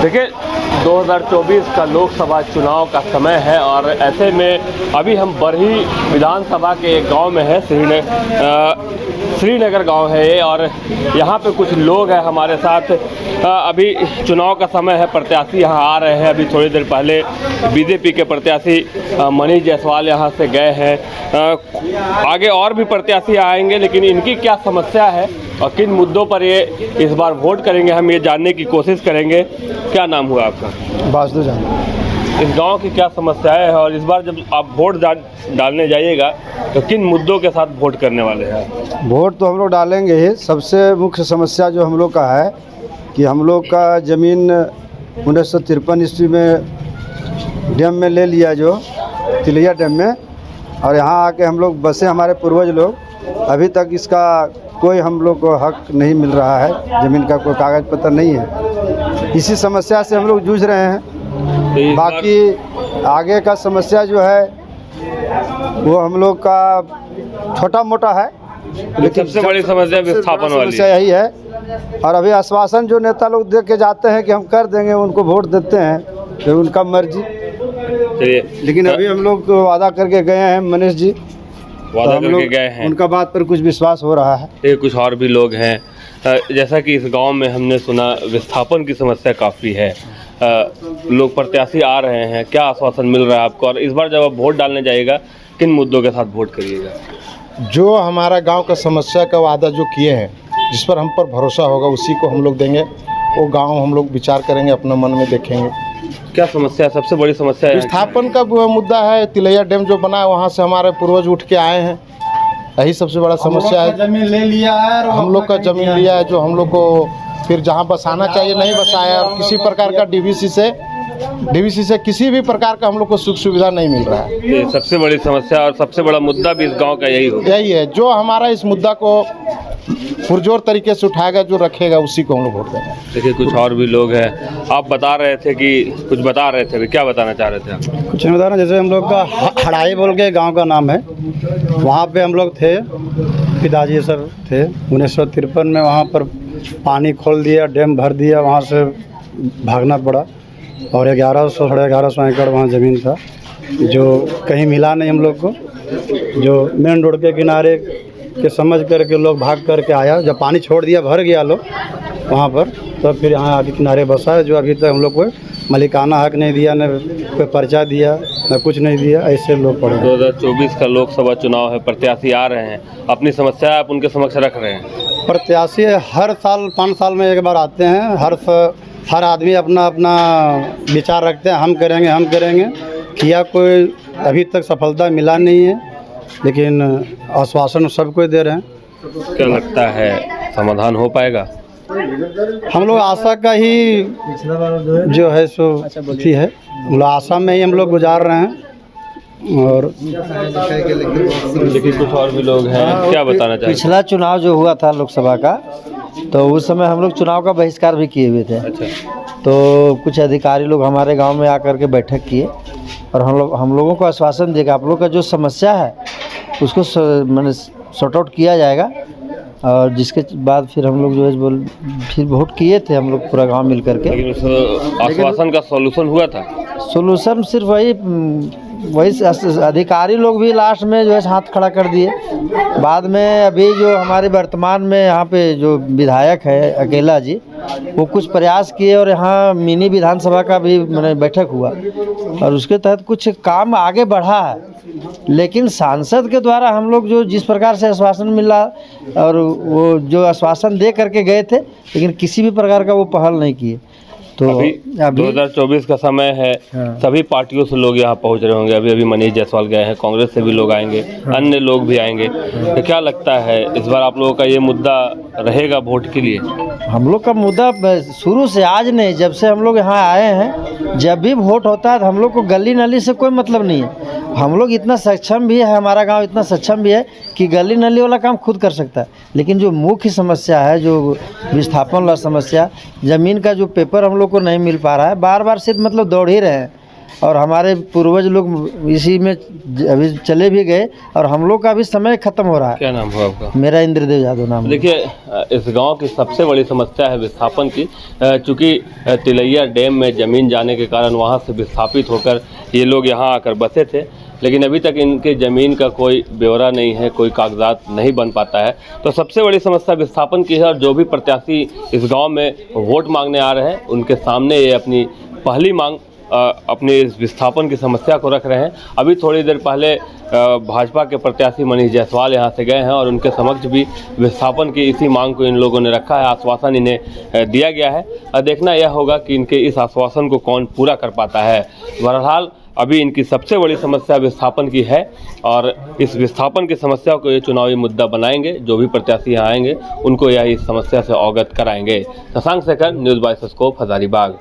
देखिए 2024 का लोकसभा चुनाव का समय है और ऐसे में अभी हम बरही विधानसभा के एक गांव में है। श्रीनगर गांव है ये और यहाँ पे कुछ लोग हैं हमारे साथ। अभी चुनाव का समय है, प्रत्याशी यहाँ आ रहे हैं। अभी थोड़ी देर पहले बीजेपी के प्रत्याशी मनीष जायसवाल यहाँ से गए हैं। आगे और भी प्रत्याशी आएंगे, लेकिन इनकी क्या समस्या है और किन मुद्दों पर ये इस बार वोट करेंगे, हम ये जानने की कोशिश करेंगे। क्या नाम हुआ आपका? वासुदेव जान। इस गांव की क्या समस्याएं हैं और इस बार जब आप वोट डालने जाइएगा तो किन मुद्दों के साथ वोट करने वाले हैं? वोट तो हम लोग डालेंगे ही। सबसे मुख्य समस्या जो हम लोग का है कि हम लोग का ज़मीन 1953 ईस्वी में डैम में ले लिया, जो तिलैया डैम में, और यहाँ आके हम लोग बसे, हमारे पूर्वज लोग। अभी तक इसका कोई हम लोग को हक नहीं मिल रहा है, ज़मीन का कोई कागज़ पत्र नहीं है। इसी समस्या से हम लोग जूझ रहे हैं। बाकी आगे का समस्या जो है वो हम लोग का छोटा मोटा है, लेकिन सबसे बड़ी समस्या विस्थापन वाली समस्या यही है। और अभी आश्वासन जो नेता लोग दे के जाते हैं कि हम कर देंगे, उनको वोट देते हैं, तो उनका मर्जी। लेकिन अभी हम लोग वादा करके गए हैं, मनीष जी वादा करके गए हैं, उनका बात पर कुछ विश्वास हो रहा है। ये कुछ और भी लोग हैं। जैसा कि इस गांव में हमने सुना विस्थापन की समस्या काफ़ी है। लोग प्रत्याशी आ रहे हैं, क्या आश्वासन मिल रहा है आपको? और इस बार जब आप वोट डालने जाइएगा किन मुद्दों के साथ वोट करिएगा? जो हमारा गांव का समस्या का वादा जो किए हैं, जिस पर हम पर भरोसा होगा उसी को हम लोग देंगे। वो गांव हम लोग विचार करेंगे, अपने मन में देखेंगे। क्या समस्या है? सबसे बड़ी समस्या है विस्थापन का मुद्दा है। तिलैया डैम जो बना है, वहाँ से हमारे पूर्वज उठ के आए हैं, यही सबसे बड़ा समस्या है। जमीन ले लिया है, हम लोग का जमीन लिया है, जो हम लोग को फिर जहाँ बसाना चाहिए नहीं बसाया। और किसी प्रकार का डीवीसी से किसी भी प्रकार का हम लोग को सुख सुविधा नहीं मिल रहा है। ये सबसे बड़ी समस्या और सबसे बड़ा मुद्दा भी इस गांव का यही है। जो हमारा इस मुद्दा को पुरजोर तरीके से उठाएगा, जो रखेगा, उसी को हम लोग वोट देंगे। देखिए कुछ और भी लोग हैं। आप बता रहे थे कि कुछ बता रहे थे, क्या बताना चाह रहे थे आप? कुछ नहीं बता रहा। जैसे हम लोग का हड़ाई बोल के गांव का नाम है, वहाँ पे हम लोग थे, पिताजी सर थे। 1953 में वहाँ पर पानी खोल दिया, डैम भर दिया, वहाँ से भागना पड़ा। और 1100 साढ़े 1100 एकड़ वहाँ ज़मीन था, जो कहीं मिला नहीं हम लोग को। जो मेन रोड के किनारे के समझ करके लोग भाग करके आया। जब पानी छोड़ दिया, भर गया लोग वहाँ पर, तो फिर यहाँ आके किनारे बसा है। जो अभी तक हम लोग को मालिकाना हक नहीं दिया, न कोई पर्चा दिया, न कुछ नहीं दिया। ऐसे लोग पड़े। 2024 का लोकसभा चुनाव है, प्रत्याशी आ रहे हैं, अपनी समस्या आप उनके समक्ष रख रहे हैं। प्रत्याशी हर साल 5 साल में एक बार आते हैं। हर आदमी अपना अपना विचार रखते हैं, हम करेंगे। किया कोई अभी तक सफलता मिला नहीं है, लेकिन आश्वासन सबको दे रहे हैं। क्या लगता है समाधान हो पाएगा? हम लोग आशा का ही जो है सो अथी है, मतलब आशा में ही हम लोग गुजार रहे हैं। और देखिए कुछ और भी लोग हैं, क्या बताना चाहिए? पिछला चुनाव जो हुआ था लोकसभा का, तो उस समय हम लोग चुनाव का बहिष्कार भी किए हुए थे। अच्छा। तो कुछ अधिकारी लोग हमारे गांव में आकर के बैठक किए और हम लोगों को आश्वासन दिया कि आप लोग का जो समस्या है उसको मैंने सॉर्ट आउट किया जाएगा। और जिसके बाद फिर हम लोग जो है फिर वोट किए थे हम लोग पूरा गांव मिल करके। लेकिन उस आश्वासन का सॉल्यूशन हुआ था? सोल्यूशन सिर्फ वही अधिकारी लोग भी लास्ट में जो है हाथ खड़ा कर दिए। बाद में अभी जो हमारे वर्तमान में यहाँ पे जो विधायक है अकेला जी, वो कुछ प्रयास किए और यहाँ मिनी विधानसभा का भी मैंने बैठक हुआ और उसके तहत कुछ काम आगे बढ़ा है। लेकिन सांसद के द्वारा हम लोग जो जिस प्रकार से आश्वासन मिला, और वो जो आश्वासन दे करके गए थे, लेकिन किसी भी प्रकार का वो पहल नहीं किए। तो अभी 2024 का समय है। हाँ। सभी पार्टियों से लोग यहाँ पहुँच रहे होंगे। अभी मनीष जायसवाल गए हैं, कांग्रेस से भी लोग आएंगे। हाँ। अन्य लोग भी आएंगे। तो क्या लगता है इस बार आप लोगों का ये मुद्दा रहेगा वोट के लिए? हम लोग का मुद्दा शुरू से, आज नहीं, जब से हम लोग यहाँ आए हैं, जब भी वोट होता है तो हम लोग को गली नाली से कोई मतलब नहीं है। हम लोग इतना सक्षम भी है, हमारा गांव इतना सक्षम भी है कि गली नाली वाला काम खुद कर सकता है। लेकिन जो मुख्य समस्या है, जो विस्थापन वाला समस्या, ज़मीन का जो पेपर हम लोग को नहीं मिल पा रहा है, बार बार सिर्फ मतलब दौड़ ही रहे हैं। और हमारे पूर्वज लोग इसी में अभी चले भी गए और हम लोग का भी समय खत्म हो रहा है। क्या नाम है आपका? मेरा इंद्रदेव यादव नाम है। देखिए, इस गांव की सबसे बड़ी समस्या है विस्थापन की। चूँकि तिलैया डैम में ज़मीन जाने के कारण वहां से विस्थापित होकर ये लोग यहां आकर बसे थे, लेकिन अभी तक इनके ज़मीन का कोई ब्यौरा नहीं है, कोई कागजात नहीं बन पाता है। तो सबसे बड़ी समस्या विस्थापन की है और जो भी प्रत्याशी इस गांव में वोट मांगने आ रहे हैं उनके सामने ये अपनी पहली मांग अपने इस विस्थापन की समस्या को रख रहे हैं। अभी थोड़ी देर पहले भाजपा के प्रत्याशी मनीष जायसवाल यहाँ से गए हैं और उनके समक्ष भी विस्थापन की इसी मांग को इन लोगों ने रखा है। आश्वासन इन्हें दिया गया है और देखना यह होगा कि इनके इस आश्वासन को कौन पूरा कर पाता है। बहरहाल अभी इनकी सबसे बड़ी समस्या विस्थापन की है और इस विस्थापन की समस्या को ये चुनावी मुद्दा बनाएंगे। जो भी प्रत्याशी यहाँ आएंगे उनको यह इस समस्या से अवगत कराएंगे। Shashank Shekhar, news bye scope, Hazaribagh.